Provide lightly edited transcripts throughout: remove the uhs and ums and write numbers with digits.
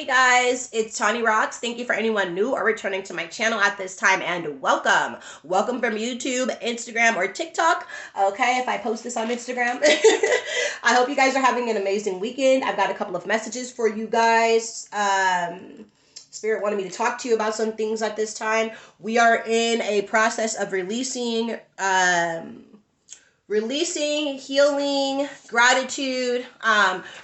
Hey guys, it's TAWNIIROXX. Thank you for anyone new or returning to my channel at this time, and welcome. Welcome from YouTube, Instagram, or TikTok. Okay, if I post this on Instagram. I hope you guys are having an amazing weekend. I've got a couple of messages for you guys. Spirit wanted me to talk to you about some things at this time. We are in a process of releasing healing, gratitude,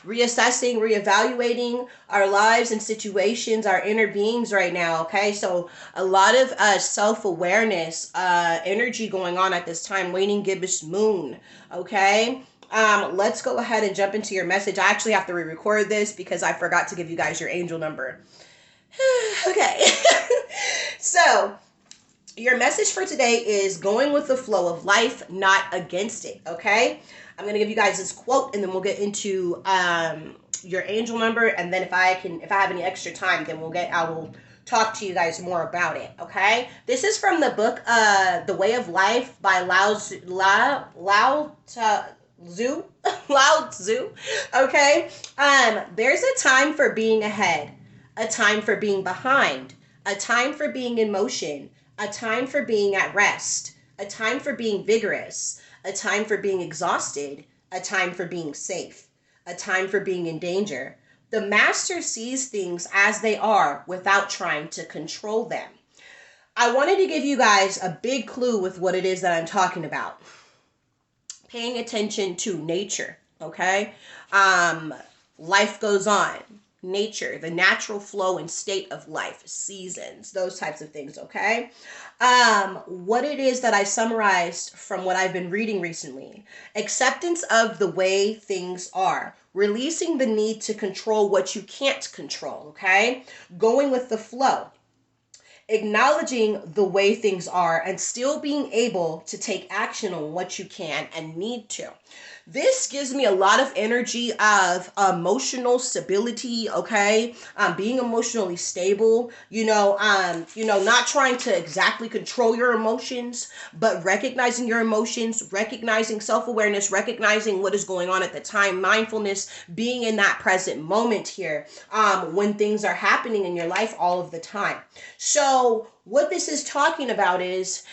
reassessing, reevaluating our lives and situations, our inner beings right now. Okay, so a lot of self-awareness energy going on at this time. Waning gibbous moon. Okay, let's go ahead and jump into your message. I actually have to re-record this because I forgot to give you guys your angel number. Okay. So your message for today is going with the flow of life, not against it. Okay, I'm gonna give you guys this quote, and then we'll get into your angel number. And then if I have any extra time, then I will talk to you guys more about it. Okay, this is from the book The Way of Life by Lao Tzu. Lao Tzu. Okay, there's a time for being ahead, a time for being behind, a time for being in motion, a time for being at rest, a time for being vigorous, a time for being exhausted, a time for being safe, a time for being in danger. The master sees things as they are without trying to control them. I wanted to give you guys a big clue with what it is that I'm talking about. Paying attention to nature, okay? Life goes on. Nature, the natural flow and state of life, seasons, those types of things. Okay, what it is that I summarized from what I've been reading recently: acceptance of the way things are, releasing the need to control what you can't control. Okay, going with the flow, acknowledging the way things are, and still being able to take action on what you can and need to. This gives me a lot of energy of emotional stability, okay? Being emotionally stable, not trying to exactly control your emotions, but recognizing your emotions, recognizing self-awareness, recognizing what is going on at the time, mindfulness, being in that present moment here when things are happening in your life all of the time. So what this is talking about is,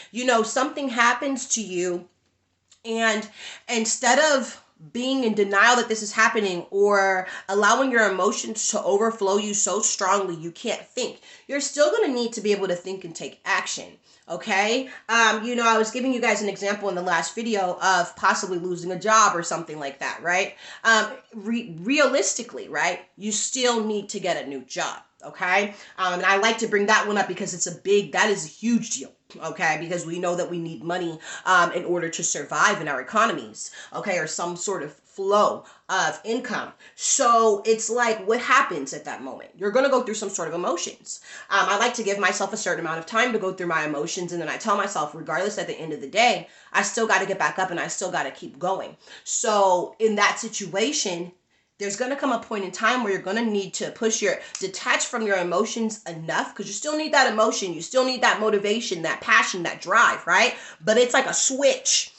something happens to you, and instead of being in denial that this is happening or allowing your emotions to overflow you so strongly you can't think, you're still going to need to be able to think and take action. Okay. I was giving you guys an example in the last video of possibly losing a job or something like that, right? Realistically, right? You still need to get a new job. Okay. And I like to bring that one up because that is a huge deal. Okay, because we know that we need money in order to survive in our economies, okay, or some sort of flow of income. So it's like, what happens at that moment? You're going to go through some sort of emotions. I like to give myself a certain amount of time to go through my emotions, and then I tell myself, regardless, at the end of the day, I still got to get back up and I still got to keep going. So in that situation, there's going to come a point in time where you're going to need to detach from your emotions enough, because you still need that emotion. You still need that motivation, that passion, that drive, right? But it's like a switch.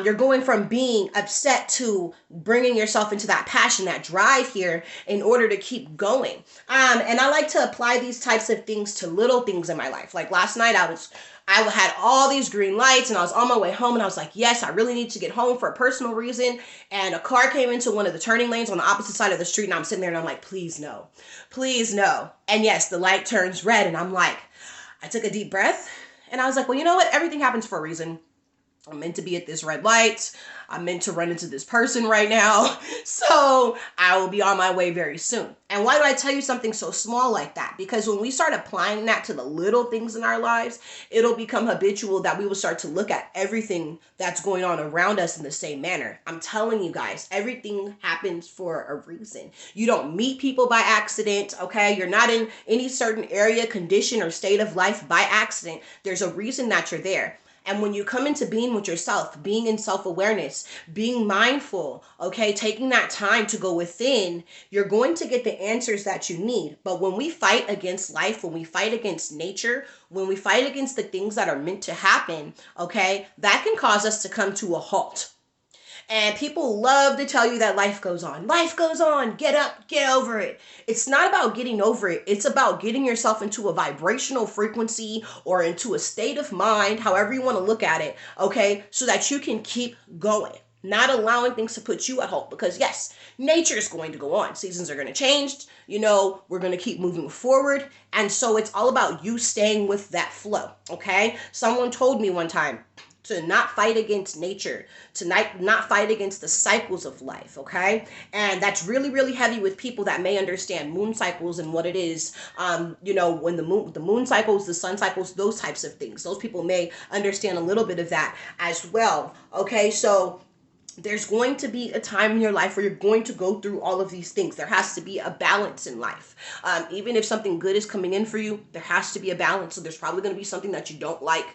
You're going from being upset to bringing yourself into that passion, that drive here in order to keep going. And I like to apply these types of things to little things in my life. Like last night, I had all these green lights, and I was on my way home, and I was like, yes, I really need to get home for a personal reason. And a car came into one of the turning lanes on the opposite side of the street, and I'm sitting there and I'm like, please no, please no. And yes, the light turns red, and I'm like, I took a deep breath, and I was like, well, you know what? Everything happens for a reason. I'm meant to be at this red light. I'm meant to run into this person right now. So I will be on my way very soon. And why do I tell you something so small like that? Because when we start applying that to the little things in our lives, it'll become habitual that we will start to look at everything that's going on around us in the same manner. I'm telling you guys, everything happens for a reason. You don't meet people by accident, okay? You're not in any certain area, condition, or state of life by accident. There's a reason that you're there. And when you come into being with yourself, being in self-awareness, being mindful, okay, taking that time to go within, you're going to get the answers that you need. But when we fight against life, when we fight against nature, when we fight against the things that are meant to happen, okay, that can cause us to come to a halt. And people love to tell you that life goes on. Life goes on. Get up, get over it. It's not about getting over it. It's about getting yourself into a vibrational frequency or into a state of mind, however you want to look at it, okay, so that you can keep going. Not allowing things to put you at halt, because yes, nature is going to go on. Seasons are going to change. We're going to keep moving forward. And so it's all about you staying with that flow. Okay. Someone told me one time to not fight against nature, to not fight against the cycles of life, okay? And that's really, really heavy with people that may understand moon cycles and what it is, when the moon cycles, the sun cycles, those types of things. Those people may understand a little bit of that as well, okay? So there's going to be a time in your life where you're going to go through all of these things. There has to be a balance in life. Even if something good is coming in for you, there has to be a balance. So there's probably going to be something that you don't like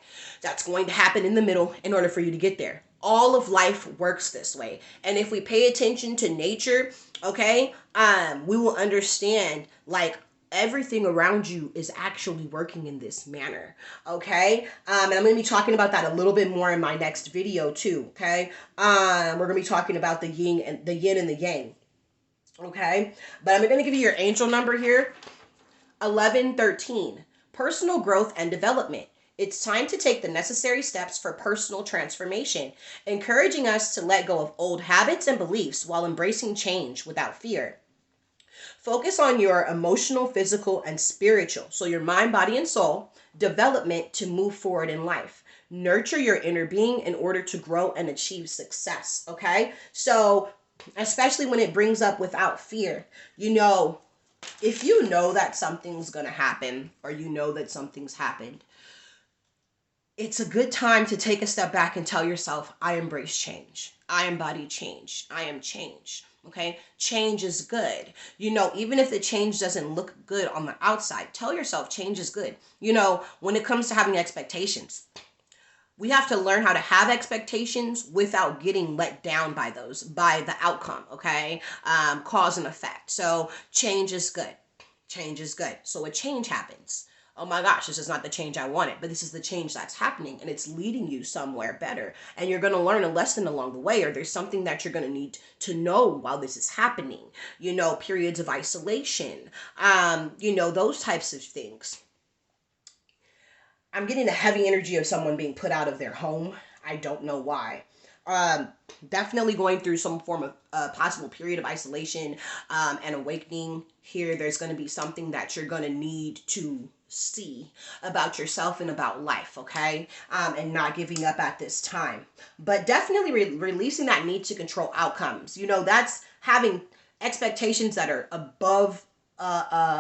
that's going to happen in the middle in order for you to get there. All of life works this way. And if we pay attention to nature, okay, we will understand, like, everything around you is actually working in this manner, okay? And I'm going to be talking about that a little bit more in my next video too, okay? We're going to be talking about the yin and the yang, okay? But I'm going to give you your angel number here, 1113, personal growth and development. It's time to take the necessary steps for personal transformation, encouraging us to let go of old habits and beliefs while embracing change without fear. Focus on your emotional, physical, and spiritual, so your mind, body, and soul, development to move forward in life. Nurture your inner being in order to grow and achieve success, okay? So, especially when it brings up without fear, if you know that something's going to happen, or that something's happened, it's a good time to take a step back and tell yourself, I embrace change. I embody change. I am change. Okay, change is good. Even if the change doesn't look good on the outside, tell yourself change is good. When it comes to having expectations, we have to learn how to have expectations without getting let down by the outcome. Okay, cause and effect. So change is good. Change is good. So a change happens. Oh my gosh, this is not the change I wanted, but this is the change that's happening, and it's leading you somewhere better. And you're going to learn a lesson along the way, or there's something that you're going to need to know while this is happening. Periods of isolation, those types of things. I'm getting a heavy energy of someone being put out of their home. I don't know why. Definitely going through some form of possible period of isolation and awakening here. There's going to be something that you're going to need to see about yourself and about life, okay? And not giving up at this time. But definitely releasing that need to control outcomes. That's having expectations that are above, not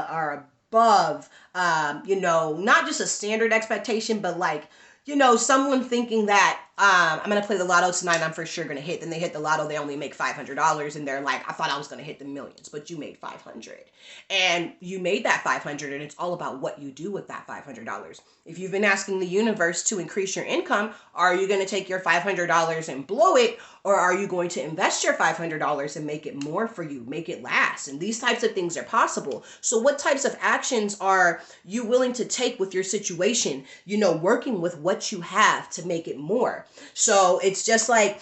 just a standard expectation, but like, someone thinking that I'm going to play the lotto tonight, I'm for sure going to hit. Then they hit the lotto, they only make $500, and they're like, I thought I was going to hit the millions, but you made 500. And you made that 500, and it's all about what you do with that $500. If you've been asking the universe to increase your income, are you going to take your $500 and blow it, or are you going to invest your $500 and make it more for you, make it last? And these types of things are possible. So what types of actions are you willing to take with your situation, working with what you have to make it more? So it's just like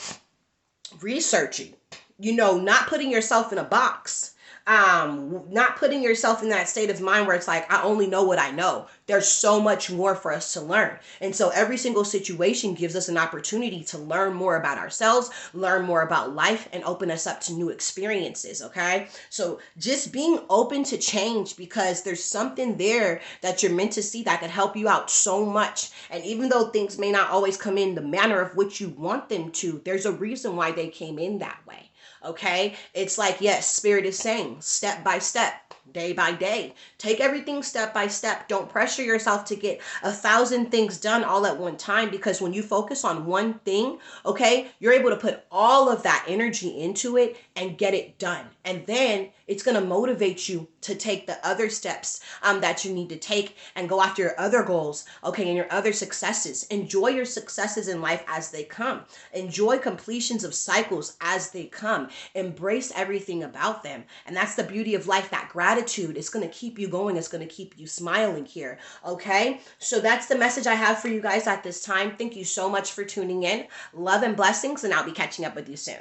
researching, not putting yourself in a box, not putting yourself in that state of mind where it's like, I only know what I know. There's so much more for us to learn. And so every single situation gives us an opportunity to learn more about ourselves, learn more about life, and open us up to new experiences, okay? So just being open to change, because there's something there that you're meant to see that could help you out so much. And even though things may not always come in the manner of which you want them to, there's a reason why they came in that way. Okay, it's like, yes, Spirit is saying step by step, day by day. Take everything step by step. Don't pressure yourself to get 1,000 things done all at one time, because when you focus on one thing, okay, you're able to put all of that energy into it and get it done. And then it's going to motivate you to take the other steps that you need to take and go after your other goals, okay, and your other successes. Enjoy your successes in life as they come. Enjoy completions of cycles as they come. Embrace everything about them. And that's the beauty of life, that gratitude is going to keep you going. It's going to keep you smiling here, okay? So that's the message I have for you guys at this time. Thank you so much for tuning in. Love and blessings, and I'll be catching up with you soon.